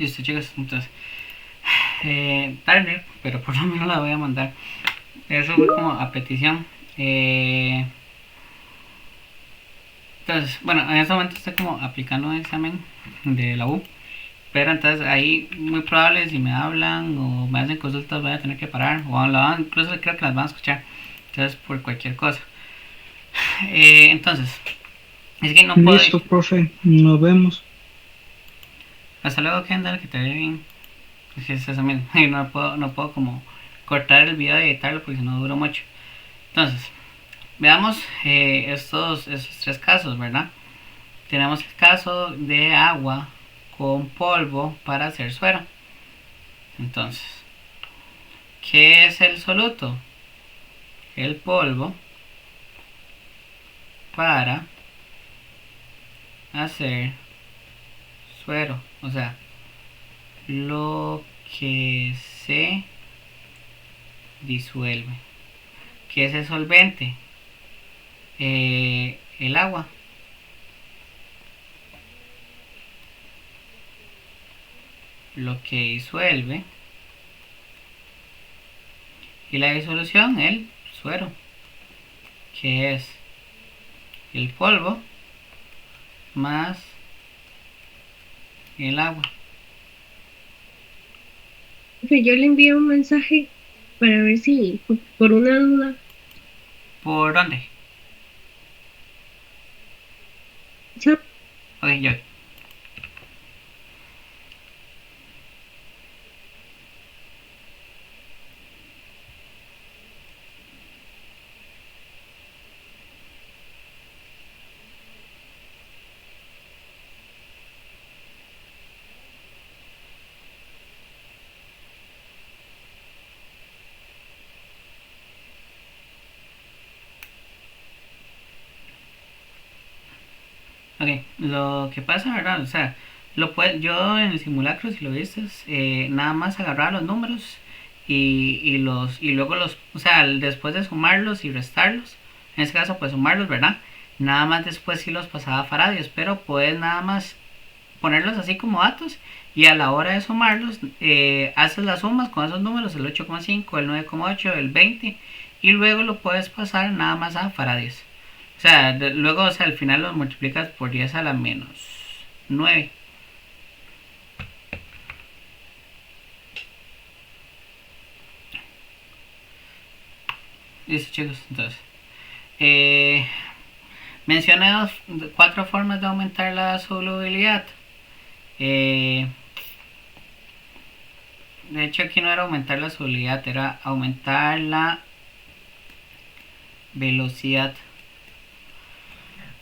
Listo, chicos, entonces, tarde, pero por lo menos la voy a mandar. Eso fue como a petición. Entonces, bueno, en este momento estoy como aplicando un examen de la U. Pero entonces ahí muy probable si me hablan o me hacen consultas voy a tener que parar. O incluso creo que las van a escuchar. Entonces, por cualquier cosa. Entonces, es que no puedo. Listo, profe, nos vemos. Hasta luego, Kendall, que te vea bien. Es eso mismo. Y no puedo como cortar el video y editarlo porque si no dura mucho. Entonces, veamos estos tres casos, ¿verdad? Tenemos el caso de agua con polvo para hacer suero. Entonces, ¿qué es el soluto? El polvo para hacer suero. O sea, lo que se disuelve. ¿Qué es el solvente? El agua. Lo que disuelve. Y la disolución, el suero. Que es el polvo más el agua. Profe, yo le envié un mensaje para ver si, por una duda, ¿Por dónde? ya- Ok, yo. Ok, lo que pasa, ¿verdad? O sea, yo en el simulacro, si lo viste, nada más agarraba los números y luego o sea, después de sumarlos y restarlos, en este caso pues sumarlos, ¿verdad? Nada más después sí los pasaba a faradios, pero puedes nada más ponerlos así como datos y a la hora de sumarlos haces las sumas con esos números, el 8,5, el 9,8, el 20 y luego lo puedes pasar nada más a faradios. O sea, luego, o sea, al final los multiplicas por 10 a la menos 9. Listo, chicos. Entonces, eh, mencioné cuatro formas de aumentar la solubilidad. Eh, de hecho, aquí no era aumentar la solubilidad, era aumentar la velocidad.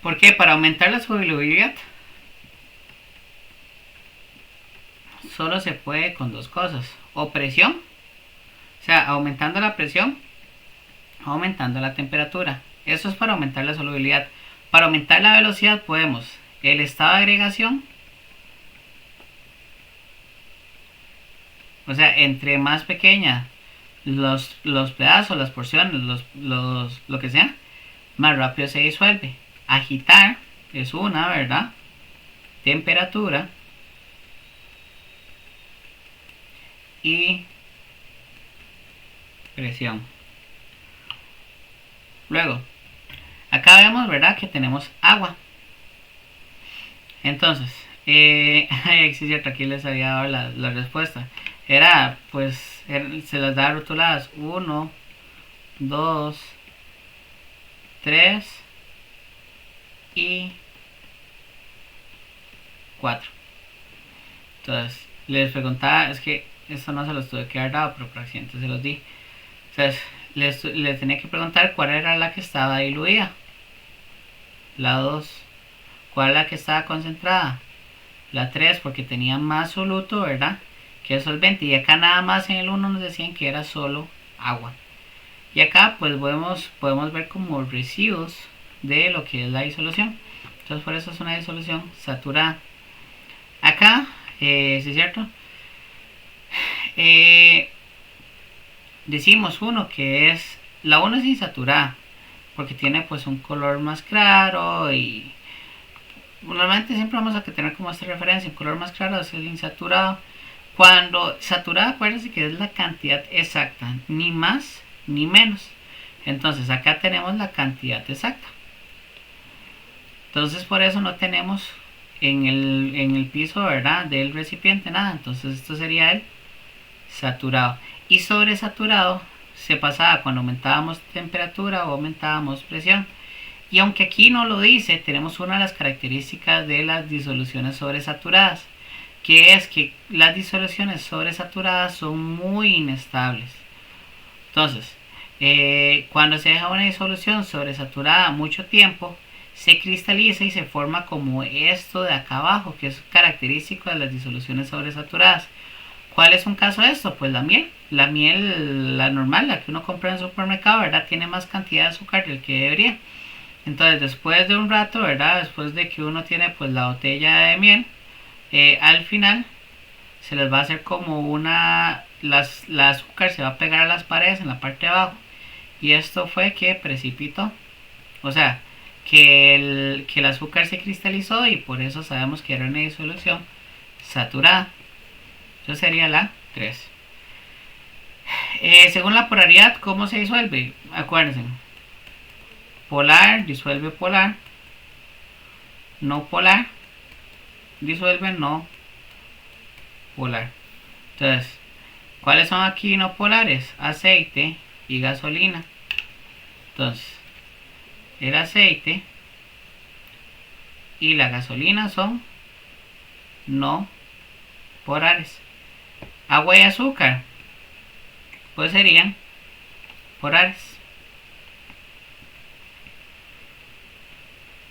¿Por qué? Para aumentar la solubilidad solo se puede con dos cosas. O presión, o sea, aumentando la presión, aumentando la temperatura. Eso es para aumentar la solubilidad. Para aumentar la velocidad podemos el estado de agregación, o sea, entre más pequeña los pedazos, las porciones, lo que sea, más rápido se disuelve. Agitar es una, ¿verdad? Temperatura y presión. Luego, acá vemos, ¿verdad? Que tenemos agua. Entonces, sí es cierto, aquí les había dado la respuesta. Era, pues, se las da rotuladas uno, 2, 3 y 4. Entonces, les preguntaba, es que esto no se los tuve que haber dado, pero por accidente se los di. Entonces, les tenía que preguntar cuál era la que estaba diluida. La 2. ¿Cuál es la que estaba concentrada? La 3 porque tenía más soluto, ¿verdad? Que el solvente. Y acá nada más en el uno nos decían que era solo agua. Y acá pues podemos ver como residuos de lo que es la disolución. Entonces por eso es una disolución saturada. Acá, si es cierto, eh, decimos uno que es, la 1 es insaturada, porque tiene pues un color más claro Normalmente siempre vamos a tener como esta referencia. Un color más claro es el insaturado. Cuando saturado, acuérdense que es la cantidad exacta, ni más ni menos. Entonces acá tenemos la cantidad exacta. Entonces por eso no tenemos en el piso, ¿verdad?, del recipiente nada. Entonces esto sería el saturado. Y sobresaturado se pasaba cuando aumentábamos temperatura o aumentábamos presión. Y aunque aquí no lo dice, tenemos una de las características de las disoluciones sobresaturadas, que es que las disoluciones sobresaturadas son muy inestables. Entonces, cuando se deja una disolución sobresaturada mucho tiempo, se cristaliza y se forma como esto de acá abajo, que es característico de las disoluciones sobresaturadas. ¿Cuál es un caso de esto? Pues la miel. La miel, la normal, la que uno compra en el supermercado, ¿verdad?, tiene más cantidad de azúcar del que debería. Entonces, después de un rato, ¿verdad?, después de que uno tiene pues la botella de miel, al final se les va a hacer como la azúcar se va a pegar a las paredes en la parte de abajo. Y esto fue que precipitó. O sea, que el azúcar se cristalizó y por eso sabemos que era una disolución saturada. Eso sería la 3. Según la polaridad, ¿cómo se disuelve? Acuérdense. Polar disuelve polar. No polar disuelve no polar. Entonces, ¿cuáles son aquí no polares? Aceite y gasolina. Entonces, el aceite y la gasolina son no polares. Agua y azúcar, pues serían polares.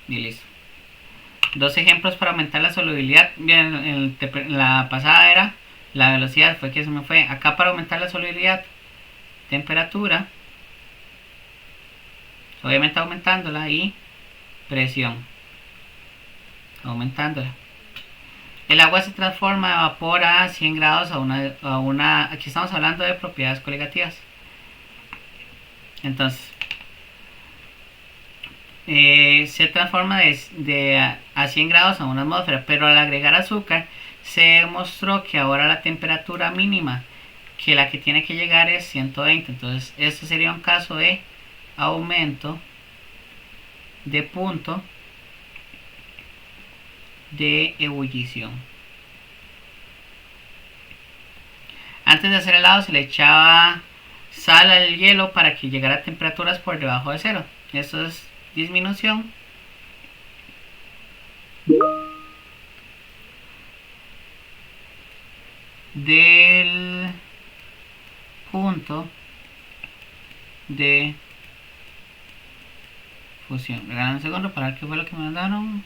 Y listo. Dos ejemplos para aumentar la solubilidad. Bien, en la pasada era la velocidad, fue que se me fue. Acá para aumentar la solubilidad, temperatura, obviamente aumentándola, y presión, aumentándola. El agua se transforma de vapor a 100 grados aquí estamos hablando de propiedades coligativas. Entonces, se transforma a 100 grados a una atmósfera, pero al agregar azúcar se demostró que ahora la temperatura mínima que la que tiene que llegar es 120. Entonces este sería un caso de aumento de punto de ebullición. Antes de hacer helado se le echaba sal al hielo para que llegara a temperaturas por debajo de cero. Esto es disminución del punto de fusión. Regálame un segundo para ver qué fue lo que me mandaron.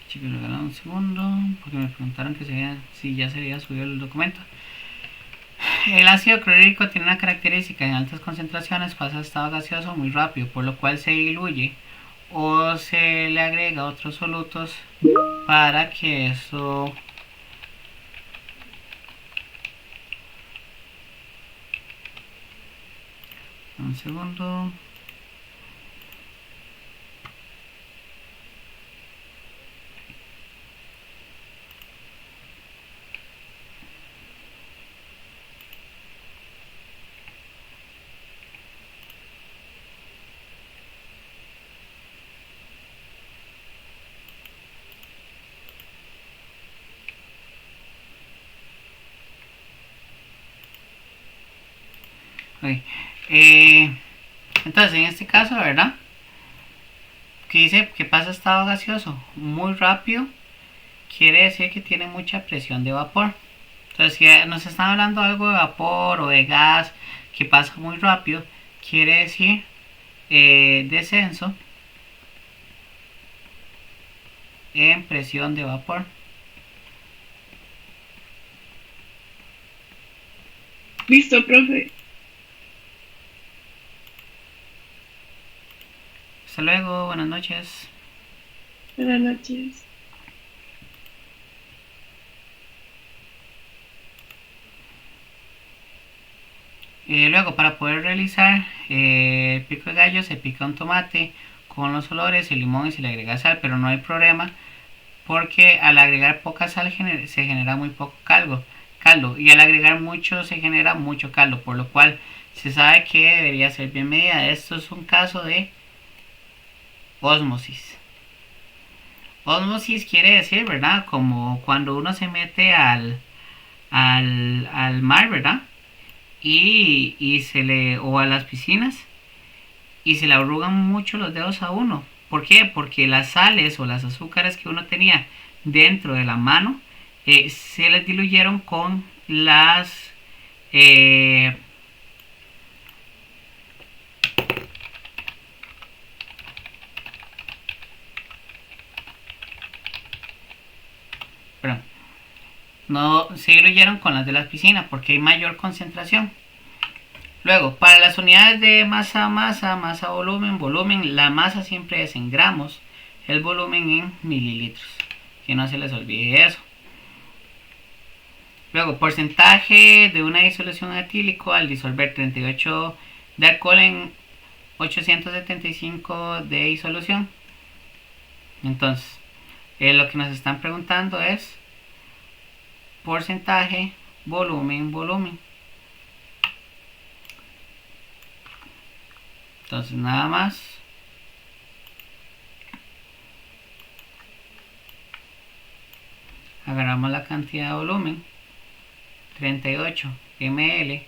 Chicos, regálame un segundo porque me preguntaron si ya se había subido el documento. El ácido clorhídrico tiene una característica: en altas concentraciones pasa a estado gaseoso muy rápido, por lo cual se diluye o se le agrega otros solutos para que eso un segundo. Okay. Entonces en este caso, ¿verdad?, que dice que pasa a estado gaseoso muy rápido, quiere decir que tiene mucha presión de vapor. Entonces, si nos están hablando algo de vapor o de gas que pasa muy rápido, quiere decir descenso en presión de vapor. Listo, profe. Hasta luego, buenas noches. Buenas noches. Luego, para poder realizar el pico de gallo, se pica un tomate con los olores, el limón y se le agrega sal, pero no hay problema porque al agregar poca sal se genera muy poco caldo y al agregar mucho se genera mucho caldo, por lo cual se sabe que debería ser bien medida. Esto es un caso de ósmosis. Ósmosis quiere decir, ¿verdad? Como cuando uno se mete al mar, ¿verdad? Y se le, o a las piscinas, y se le arrugan mucho los dedos a uno. ¿Por qué? Porque las sales o las azúcares que uno tenía dentro de la mano se les diluyeron con las eh, perdón, no se diluyeron con las de las piscinas porque hay mayor concentración. Luego, para las unidades de masa, volumen, la masa siempre es en gramos, el volumen en mililitros. Que no se les olvide eso. Luego, porcentaje de una disolución etílico al disolver 38 de alcohol en 875 de disolución. Entonces, lo que nos están preguntando es porcentaje, volumen. Entonces, nada más agarramos la cantidad de volumen, 38 ml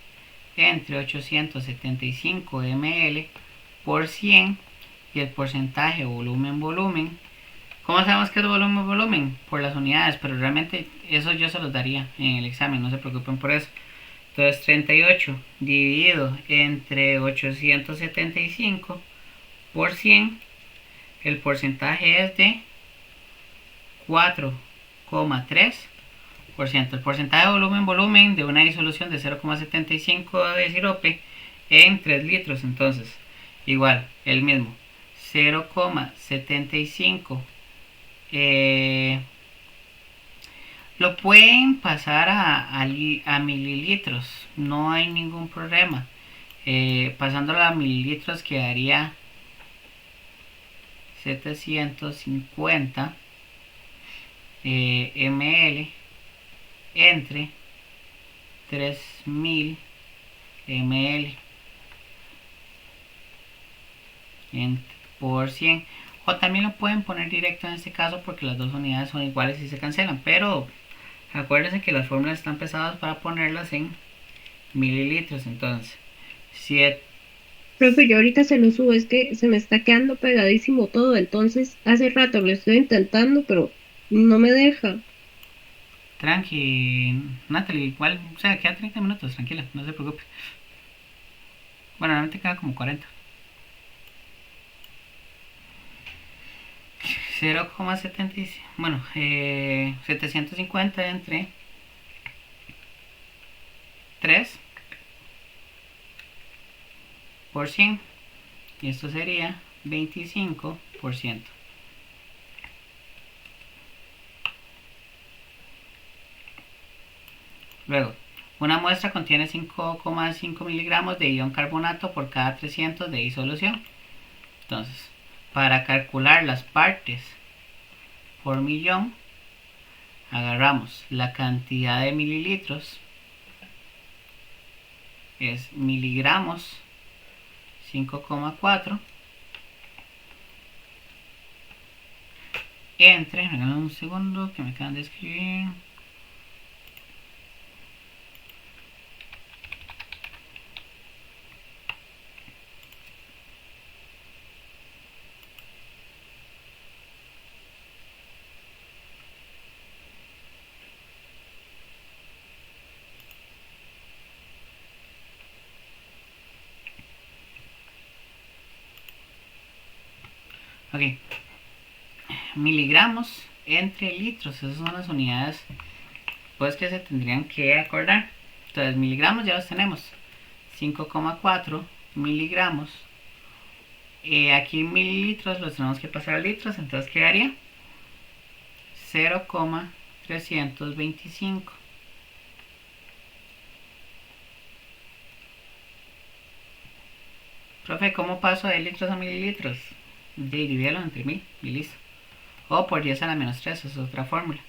entre 875 ml por 100, y el porcentaje volumen. ¿Cómo sabemos que es volumen? Por las unidades, pero realmente eso yo se los daría en el examen, no se preocupen por eso. Entonces 38 dividido entre 875 por 100, el porcentaje es de 4,3%. El porcentaje de volumen de una disolución de 0,75 de sirope en 3 litros. Entonces, igual, el mismo. 0,75. Lo pueden pasar a mililitros. No hay ningún problema. Pasándolo a mililitros quedaría 750 ml entre 3000 ml por 100. O también lo pueden poner directo en este caso porque las dos unidades son iguales y se cancelan. Pero acuérdense que las fórmulas están pesadas para ponerlas en mililitros. Entonces, 7. Profe, yo ahorita se lo subo, es que se me está quedando pegadísimo todo, entonces hace rato lo estoy intentando, pero no me deja. Tranqui, Natalie, igual, o sea, queda 30 minutos, tranquila, no se preocupe. Bueno, realmente queda como 40. 0,75, bueno, 750 entre 3 por 100, y esto sería 25%. Luego, una muestra contiene 5,5 miligramos de ion carbonato por cada 300 de disolución. Entonces, para calcular las partes por millón, agarramos la cantidad de mililitros, es miligramos, 5,4 entre, regálame un segundo que me acaban de escribir, ok, miligramos entre litros. Esas son las unidades pues que se tendrían que acordar. Entonces miligramos ya los tenemos, 5,4 miligramos. Aquí mililitros los tenemos que pasar a litros, entonces quedaría 0,325. Profe, ¿cómo paso de litros a mililitros? Divídelo entre 1000 y listo. O por 10 a la menos 3, es otra fórmula.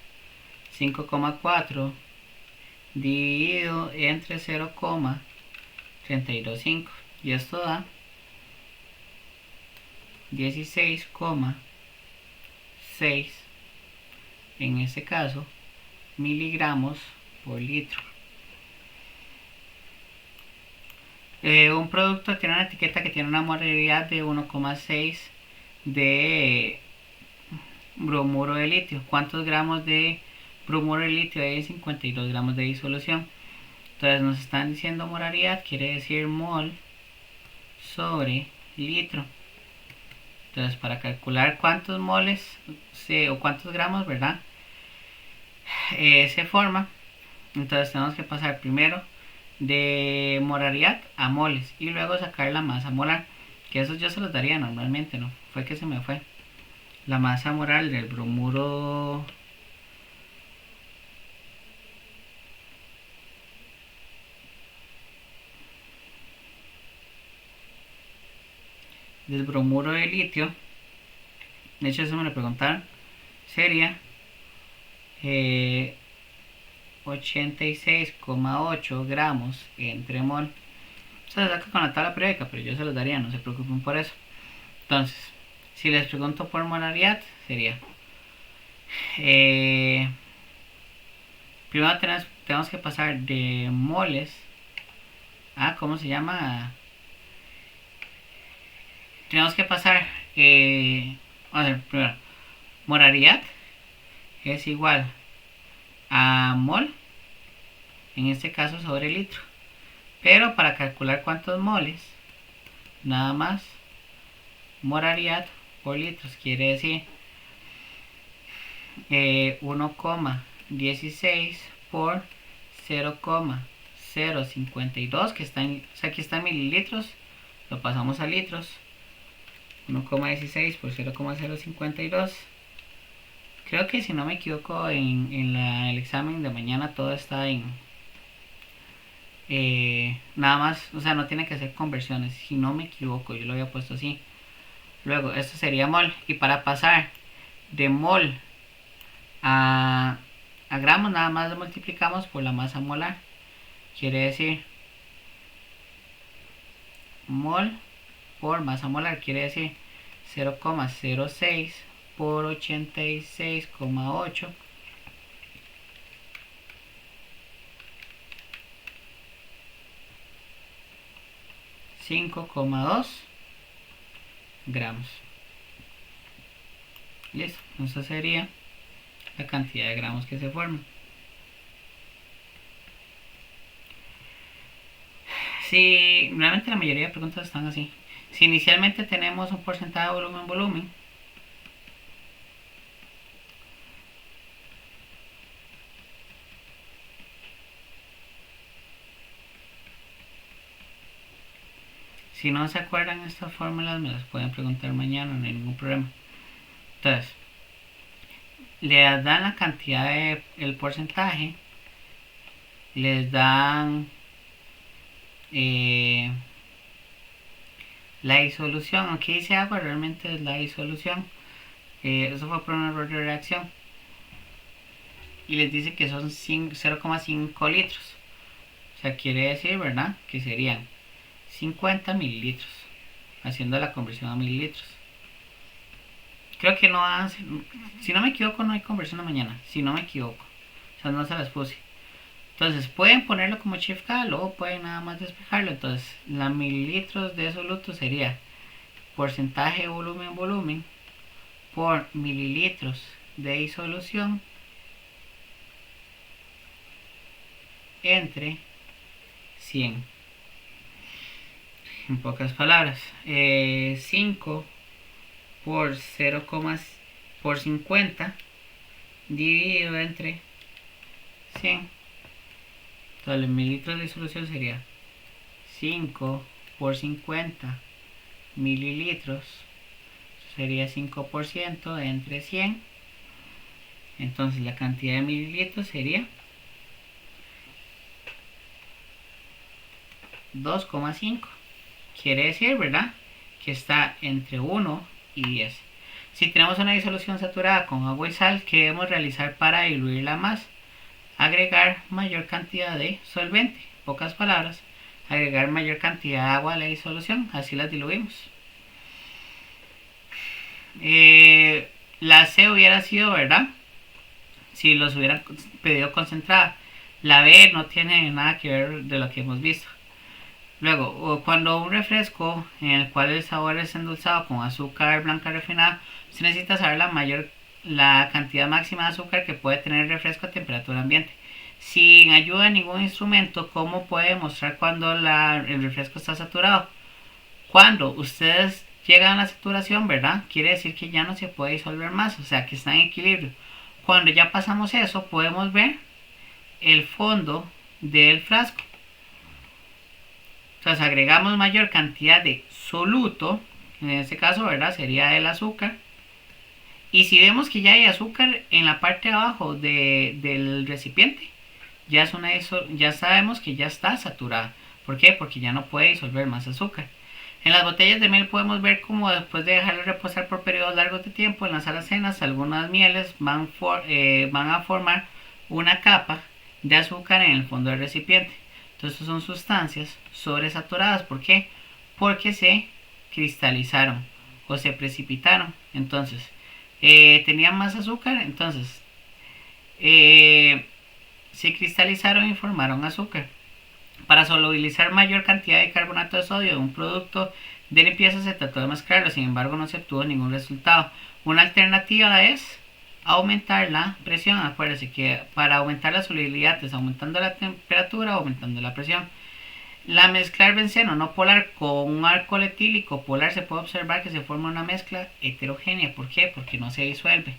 5,4 dividido entre 0,325. Y esto da 16,6 en este caso miligramos por litro. Un producto tiene una etiqueta que tiene una molaridad de 1,6 de bromuro de litio. ¿Cuántos gramos de bromuro de litio hay? 52 gramos de disolución. Entonces nos están diciendo molaridad, quiere decir mol sobre litro. Entonces para calcular cuántos moles o cuántos gramos, ¿verdad? Se forma. Entonces tenemos que pasar primero de molaridad a moles y luego sacar la masa molar, que eso yo se los daría normalmente, ¿no? Fue que se me fue. La masa molar del bromuro de litio, de hecho eso me lo preguntaron, sería 86,8 gramos entre mol. Se lo saca con la tabla periódica, pero yo se los daría, no se preocupen por eso. Entonces, si les pregunto por molaridad, sería primero tenemos que pasar de moles a, ¿cómo se llama? Tenemos que pasar a ver, primero, molaridad es igual a mol, en este caso sobre litro, pero para calcular cuántos moles, nada más molaridad por litros, quiere decir 1,16 por 0,052, que está en, o sea, aquí está en mililitros, lo pasamos a litros. 1,16 por 0,052. Creo que si no me equivoco en el examen de mañana todo está en nada más, o sea, no tiene que hacer conversiones, si no me equivoco, yo lo había puesto así. Luego esto sería mol, y para pasar de mol a gramos nada más lo multiplicamos por la masa molar, quiere decir mol por masa molar, quiere decir 0,06 por 86,8 5,2 gramos. Listo, esa sería la cantidad de gramos que se forman. Si realmente la mayoría de preguntas están así. Si inicialmente tenemos un porcentaje de volumen, si no se acuerdan estas fórmulas me las pueden preguntar mañana, no hay ningún problema. Entonces, les dan la cantidad de el porcentaje, les dan la disolución. Aquí dice agua, realmente es la disolución. Eso fue por un error de reacción. Y les dice que son 0,5 litros. O sea, quiere decir, ¿verdad? Que serían 50 mililitros. Haciendo la conversión a mililitros. Creo que no hace, si no me equivoco, no hay conversión a mañana. Si no me equivoco. O sea, no se las puse. Entonces pueden ponerlo como shift K, luego pueden nada más despejarlo. Entonces la mililitros de soluto sería porcentaje de volumen por mililitros de disolución entre 100. En pocas palabras, 5 por 0, por 50 dividido entre 100. Entonces los mililitros de disolución sería 5 por 50 mililitros. Sería 5% entre 100. Entonces la cantidad de mililitros sería 2,5. Quiere decir, ¿verdad?, que está entre 1 y 10. Si tenemos una disolución saturada con agua y sal, ¿qué debemos realizar para diluirla más? Agregar mayor cantidad de solvente. En pocas palabras, agregar mayor cantidad de agua a la disolución. Así la diluimos. La C hubiera sido, ¿verdad?, si los hubieran pedido concentrada. La B no tiene nada que ver de lo que hemos visto. Luego, cuando un refresco en el cual el sabor es endulzado con azúcar blanca refinada, se necesita saber la cantidad máxima de azúcar que puede tener el refresco a temperatura ambiente. Sin ayuda de ningún instrumento, ¿cómo puede demostrar cuando el refresco está saturado? Cuando ustedes llegan a la saturación, ¿verdad?, quiere decir que ya no se puede disolver más, o sea que está en equilibrio. Cuando ya pasamos eso, podemos ver el fondo del frasco. Entonces agregamos mayor cantidad de soluto, en este caso, ¿verdad?, sería el azúcar. Y si vemos que ya hay azúcar en la parte de abajo del recipiente, ya sabemos que ya está saturada. ¿Por qué? Porque ya no puede disolver más azúcar. En las botellas de miel podemos ver cómo después de dejarlo reposar por periodos largos de tiempo en las alacenas, algunas mieles van a formar una capa de azúcar en el fondo del recipiente. Entonces son sustancias sobresaturadas. ¿Por qué? Porque se cristalizaron o se precipitaron. Entonces, tenían más azúcar, entonces se cristalizaron y formaron azúcar. Para solubilizar mayor cantidad de carbonato de sodio de un producto de limpieza se trató de mezclarlo, sin embargo no se obtuvo ningún resultado. Una alternativa es aumentar la presión. Acuérdense que para aumentar la solubilidad es aumentando la temperatura o aumentando la presión. La mezclar benceno no polar con un alcohol etílico polar se puede observar que se forma una mezcla heterogénea. ¿Por qué? Porque no se disuelve.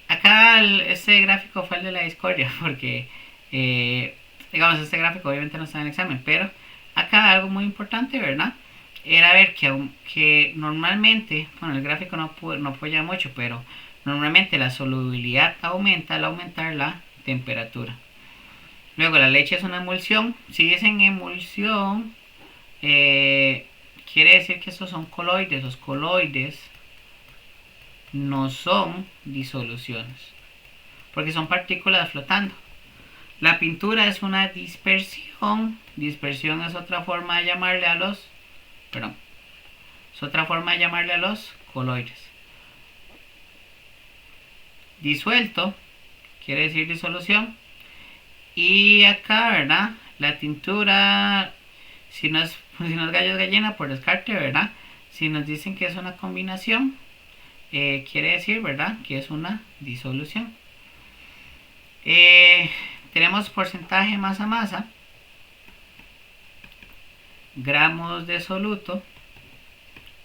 Acá este gráfico fue el de la discordia, porque digamos, este gráfico obviamente no está en el examen, pero acá algo muy importante, ¿verdad?, era ver que normalmente, bueno, el gráfico no apoya mucho, pero normalmente la solubilidad aumenta al aumentar la temperatura. Luego la leche es una emulsión. Si dicen emulsión, quiere decir que estos son coloides. Los coloides no son disoluciones, porque son partículas flotando. La pintura es una dispersión. Dispersión es otra forma de llamarle a los coloides. Disuelto quiere decir disolución. Y acá, ¿verdad?, la tintura, si no es gallo de gallina, por descarte, ¿verdad? Si nos dicen que es una combinación, quiere decir, ¿verdad?, que es una disolución. Tenemos porcentaje masa-masa, gramos de soluto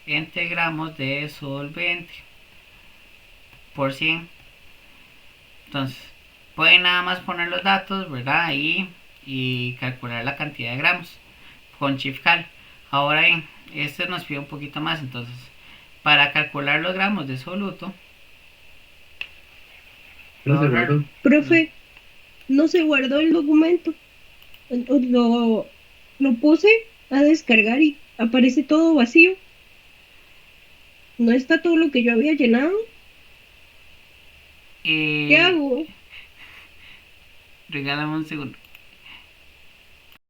entre gramos de solvente por 100. Entonces pueden nada más poner los datos, ¿verdad?, ahí, y calcular la cantidad de gramos con Chifcal. Ahora bien, este nos pide un poquito más. Entonces, para calcular los gramos de soluto, Profe, no se guardó el documento. Lo puse a descargar y aparece todo vacío. No está todo lo que yo había llenado. ¿Qué hago? regálame un segundo.